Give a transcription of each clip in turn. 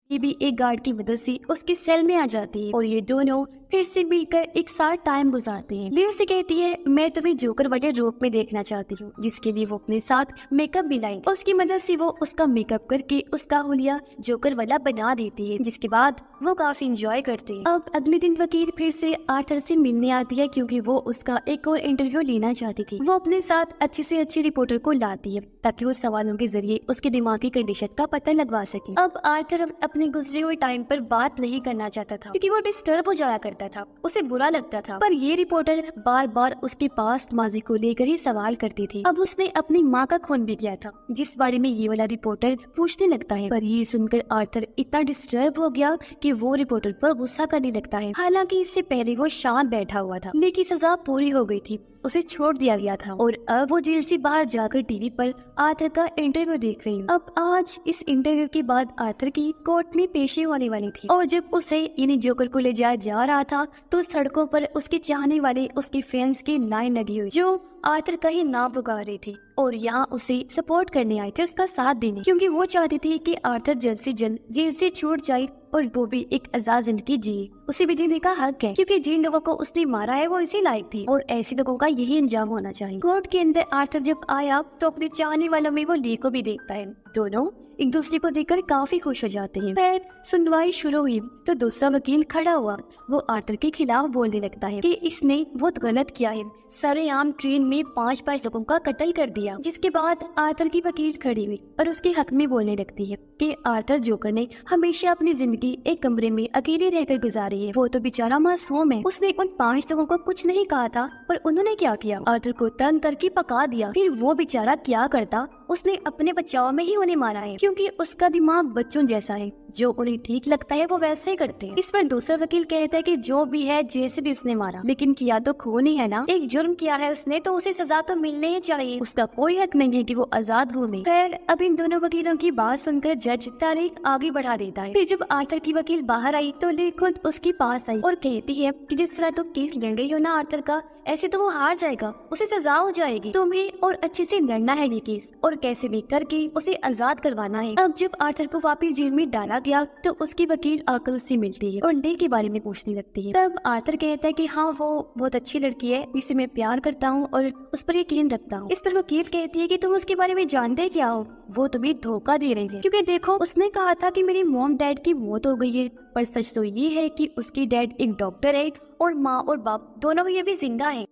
ये भी एक गार्ड की मदद से उसके सेल में आ जाती है और ये दोनों फिर से मिलकर एक साथ टाइम गुजारते हैं। लियो से कहती है, मैं तुम्हें जोकर वाले रूप में देखना चाहती हूँ, जिसके लिए वो अपने साथ मेकअप भी लाई। उसकी मदद से वो उसका मेकअप करके उसका हुलिया जोकर वाला बना देती है, जिसके बाद वो काफी इंजॉय करते हैं। अब अगले दिन वकील फिर से आर्थर से मिलने आती है क्योंकि वो उसका एक और इंटरव्यू लेना चाहती थी। वो अपने साथ अच्छे से अच्छे रिपोर्टर को लाती है ताकि वो सवालों के जरिए उसके दिमागी कंडीशन का पता लगवा सके। अब आर्थर अपने गुजरे हुए टाइम पर बात नहीं करना चाहता था क्योंकि वो डिस्टर्ब हो जाया करता था, उसे बुरा लगता था। पर ये रिपोर्टर बार बार उसके पास्ट माजी को लेकर ही सवाल करती थी। अब उसने अपनी माँ का खून भी किया था, जिस बारे में ये वाला रिपोर्टर पूछने लगता है। पर ये सुनकर आर्थर इतना डिस्टर्ब हो गया कि वो रिपोर्टर पर गुस्सा करने लगता है। हालांकि इससे पहले वो शांत बैठा हुआ था, लेकिन सजा पूरी हो गई थी, उसे छोड़ दिया गया था और अब वो जेल से बाहर जाकर टीवी पर आर्थर का इंटरव्यू देख रही हूँ। अब आज इस इंटरव्यू के बाद आर्थर की कोर्ट में पेशी होने वाली थी और जब उसे यानी जोकर को ले जाया जा रहा था तो सड़कों पर उसके चाहने वाले, उसके फैंस की लाइन लगी हुई जो आर्थर का ही नाम पुकार रही थी और यहाँ उसे सपोर्ट करने आए थे, उसका साथ देने, क्योंकि वो चाहती थी कि आर्थर जल्द से जल्द जेल से छूट जाए और वो भी एक आजाद जिंदगी जिए। उसे भी जीने का हक है क्योंकि जिन लोगों को उसने मारा है वो इसी लायक थी और ऐसे लोगों का यही अंजाम होना चाहिए। कोर्ट के अंदर आर्थर जब आया तो अपने चाहने वालों में वो ली को भी देखता है। दोनों एक दूसरे को देखकर काफी खुश हो जाते हैं। फिर सुनवाई शुरू हुई तो दूसरा वकील खड़ा हुआ। वो आर्थर के खिलाफ बोलने लगता है कि इसने बहुत गलत किया है, सरेआम ट्रेन में 5 लोगों का कत्ल कर दिया। जिसके बाद आर्थर की वकील खड़ी हुई और उसके हक में बोलने लगती है कि आर्थर जोकर ने हमेशा अपनी जिंदगी एक कमरे में अकेले रहकर गुजारी है। वो तो बेचारा मासूम है, उसने उन 5 लोगों को कुछ नहीं कहा था, पर उन्होंने क्या किया, आर्थर को तंग करके पका दिया। फिर वो बेचारा क्या करता, उसने अपने बचाव में ही उन्हें मारा है क्योंकि उसका दिमाग बच्चों जैसा है, जो उन्हें ठीक लगता है वो वैसे ही करते हैं। इस पर दूसरा वकील कहता है कि जो भी है, जैसे भी उसने मारा, लेकिन किया तो खून ही है ना, एक जुर्म किया है उसने तो उसे सजा तो मिलनी ही चाहिए, उसका कोई हक नहीं है कि वो आजाद घूमे। खैर अब इन दोनों वकीलों की बात सुनकर जज तारीख आगे बढ़ा देता है। फिर जब आर्थर की वकील बाहर आई तो ली खुद उसके पास आई और कहती है कि जिस तरह तुम केस लड़ रही हो ना आर्थर का, ऐसे तो वो हार जाएगा, उसे सजा हो जाएगी, तुम्हें और अच्छे से लड़ना है ये केस और कैसे भी करके उसे आजाद करवाना है। अब जब आर्थर को वापस जेल में डाला गया तो उसकी वकील आकर उससे मिलती है और ली के बारे में पूछने लगती है। तब आर्थर कहता है कि हाँ वो बहुत अच्छी लड़की है, जिसे मैं प्यार करता हूँ और उस पर यकीन रखता हूँ। इस पर वकील कहती है कि तुम उसके बारे में जानते क्या हो, वो तुम्हें धोखा दे रही है क्योंकि देखो उसने कहा था कि मेरी मॉम डैड की मौत हो गई है, पर सच तो ये है कि उसकी डैड एक डॉक्टर है और माँ और बाप दोनों ये भी जिंदा है।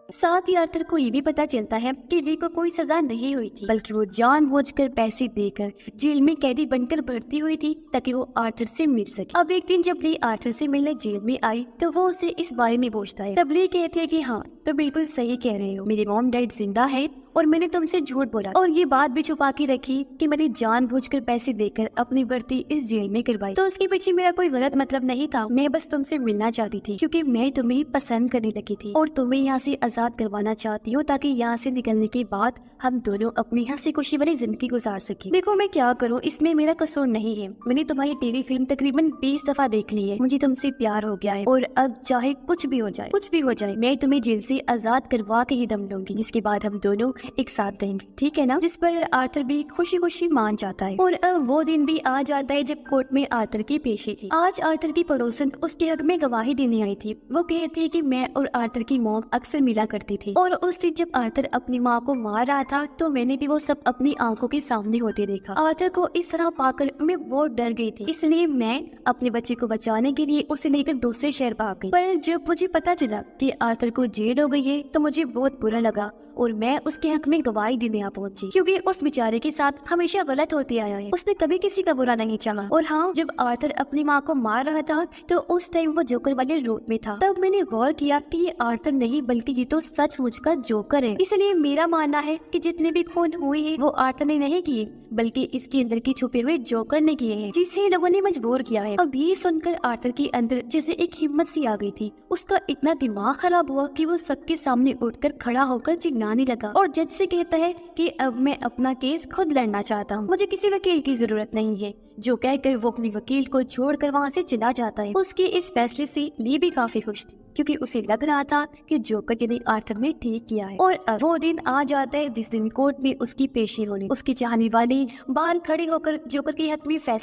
साथ ही आर्थर को ये भी पता चलता है कि ली को कोई सजा नहीं हुई थी, बल्कि वो जानबूझकर पैसे देकर जेल में कैदी बनकर भर्ती हुई थी ताकि वो आर्थर से मिल सके। अब एक दिन जब ली आर्थर से मिलने जेल में आई तो वो उसे इस बारे में पूछता है। तब ली कहती है कि हाँ तो बिल्कुल सही कह रहे हो, मेरी मॉम डैड जिंदा है और मैंने तुमसे झूठ बोला और ये बात भी छुपा के रखी कि मैंने जानबूझकर पैसे देकर अपनी भर्ती इस जेल में करवाई। तो उसके पीछे मेरा कोई गलत मतलब नहीं था, मैं बस तुमसे मिलना चाहती थी क्योंकि मैं तुम्हें पसंद करने लगी थी और तुम्हें यहाँ से आजाद करवाना चाहती हूँ ताकि यहाँ से निकलने के बाद हम दोनों अपनी हंसी खुशी वाली जिंदगी गुजार सके। देखो मैं क्या करूँ, इसमें मेरा कसूर नहीं है, मैंने तुम्हारी टीवी फिल्म तकरीबन 20 दफा देख ली है, मुझे तुमसे प्यार हो गया है और अब चाहे कुछ भी हो जाए मैं तुम्हें जेल से आजाद करवा के ही दम लूंगी, जिसके बाद हम दोनों एक साथ रहेंगे, ठीक है ना। जिस पर आर्थर भी खुशी खुशी मान जाता है और अब वो दिन भी आ जाता है जब कोर्ट में आर्थर की पेशी थी। आज आर्थर की पड़ोसन उसके हक में गवाही देने आई थी। वो कहती है कि मैं और आर्थर की मॉम अक्सर मिला करती थी और उस दिन जब आर्थर अपनी माँ को मार रहा था तो मैंने भी वो सब अपनी आंखों के सामने होते देखा। आर्थर को इस तरह पाकर मैं बहुत डर गई थी, इसलिए मैं अपने बच्चे को बचाने के लिए उसे लेकर दूसरे शहर भाग गई। पर जब मुझे पता चला कि आर्थर को जेल हो गई है तो मुझे बहुत बुरा लगा और मैं उसके हक में गवाही देने यहाँ पहुंची क्योंकि उस बेचारे के साथ हमेशा गलत होते आया है, उसने कभी किसी का बुरा नहीं चाहा। और हाँ, जब आर्थर अपनी माँ को मार रहा था तो उस टाइम वो जोकर वाले रूप में था। तब मैंने गौर किया कि ये आर्थर नहीं बल्कि ये तो सचमुच का जोकर है। इसलिए मेरा मानना है कि जितने भी खून हुए हैं वो आर्थर ने नहीं किए बल्कि इसके अंदर की छुपे हुए जोकर ने किए हैं, जिसे लोगों ने मजबूर किया है। अब ये सुनकर आर्थर के अंदर जैसे एक हिम्मत सी आ गई थी। उसका इतना दिमाग खराब हुआ कि वो सबके सामने उठकर खड़ा होकर चिल्लाने लगा और जज से कहता है कि अब मैं अपना केस खुद लड़ना चाहता हूँ, मुझे किसी वकील की जरूरत नहीं है। जो कहकर वो अपने वकील को छोड़कर वहाँ से चला जाता है। उसके इस फैसले से ली भी काफी खुश थी, क्योंकि उसे लग रहा था कि जोकर यानी आर्थर ने ठीक किया है। और अब वो दिन आ जाता है जिस दिन कोर्ट में उसकी पेशी होनी। उसकी चाहने वाले बाहर खड़े होकर जोकर के हक में फैसला